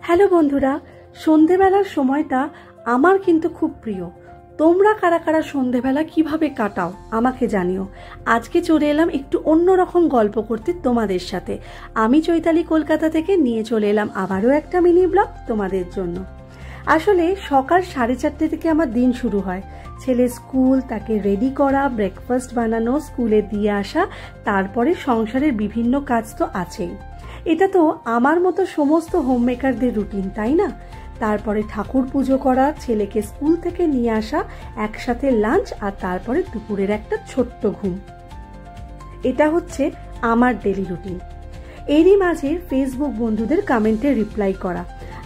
Hello বন্ধুরা, সন্ধেবেলার সময়টা আমার কিন্তু খুব প্রিয়। তোমরা কারা কারা সন্ধেবেলা কিভাবে কাটাও আমাকে জানিও। আজকে চলে এলাম একটু অন্যরকম গল্প করতে তোমাদের সাথে। আমি চৈতালি কলকাতা থেকে নিয়ে চলে এলাম আবারও একটা মিনি ব্লগ তোমাদের জন্য। আসলে সকাল 4:30 থেকে আমার দিন শুরু হয়। ছেলে স্কুল, তাকে রেডি করা, ব্রেকফাস্ট বানানো, স্কুলে দিয়ে আসা, তারপরে সংসারের বিভিন্ন কাজ তো আছেই। এটা তো আমার মতো সমস্ত হোমমেকারদের রুটিন, তাই না? তারপরে ঠাকুর পুজো করা, ছেলেকে স্কুল থেকে নিয়ে আসা, একসাথে লাঞ্চ, আর তারপরে দুপুরের একটা ছোট্ট ঘুম। এটা হচ্ছে আমার ডেলি রুটিন। এরই মাঝে ফেসবুক বন্ধুদের কমেন্টে রিপ্লাই করা,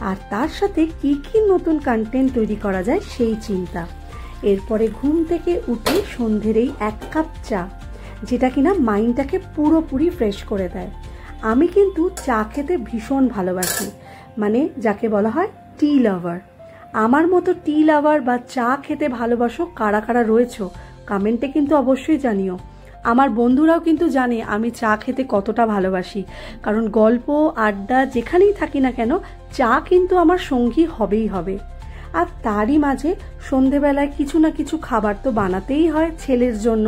আর তার সাথে কি কি নতুন কন্টেন্ট তৈরি করা যায় সেই চিন্তা। এরপরে ঘুম থেকে উঠে সন্ধ্যের এই 1 কাপ চা, যেটা কিনা মাইন্ডটাকে পুরোপুরি ফ্রেশ করে দেয়। আমি কিন্তু চা খেতে ভীষণ ভালোবাসি, মানে যাকে বলা হয় টি লাভার। আমার মতো টি লাভার বা চা খেতে ভালোবাসো কারা কারা রয়েছো কমেন্টে কিন্তু অবশ্যই জানিও। আমার বন্ধুরাও কিন্তু জানে আমি চা খেতে কতটা ভালোবাসি, কারণ গল্প আড্ডা যেখানেই থাকি না কেন চা কিন্তু আমার সঙ্গী হবেই হবে। আর তারই মাঝে সন্ধেবেলায় কিছু না কিছু খাবার তো বানাতেই হয় ছেলের জন্য।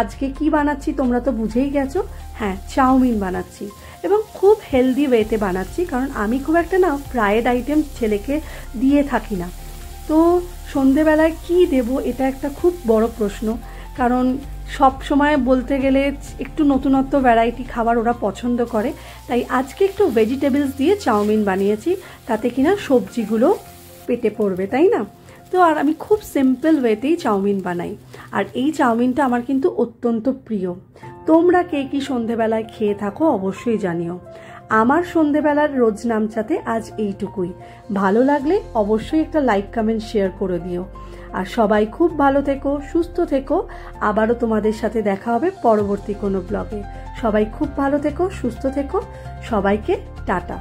আজকে কি বানাচ্ছি তোমরা তো বুঝেই গেছো। হ্যাঁ, চাউমিন বানাচ্ছি, এবং খুব হেলদি ওয়েতে বানাচ্ছি, কারণ আমি খুব একটা না ফ্রায়েড আইটেম ছেলেকে দিয়ে থাকি না। তো সন্ধেবেলায় কি দেব, এটা একটা খুব বড় প্রশ্ন, কারণ সব সময় বলতে গেলে একটু নতুনত্ব ভ্যারাইটি খাবার ওরা পছন্দ করে। তাই আজকে একটু ভেজিটেবলস দিয়ে চাউমিন বানিয়েছি, তাতে কিনা সবজিগুলো পেটে পড়বে, তাই না? তো আর আমি খুব সিম্পল ওয়েতেই চাউমিন বানাই, আর এই চাউমিনটা আমার কিন্তু অত্যন্ত প্রিয়। তোমরা কে কি সন্ধেবেলায় খেয়ে থাকো অবশ্যই জানিও। আমার সন্ধেবেলার রোজ নামচাতে আজ এইটুকুই। ভালো লাগলে অবশ্যই একটা লাইক কমেন্ট শেয়ার করে দিও। আর সবাই খুব ভালো থেকো, সুস্থ থেকো। আবারও তোমাদের সাথে দেখা হবে পরবর্তী কোনো ব্লগে। সবাই খুব ভালো থেকো, সুস্থ থেকো। সবাইকে টাটা।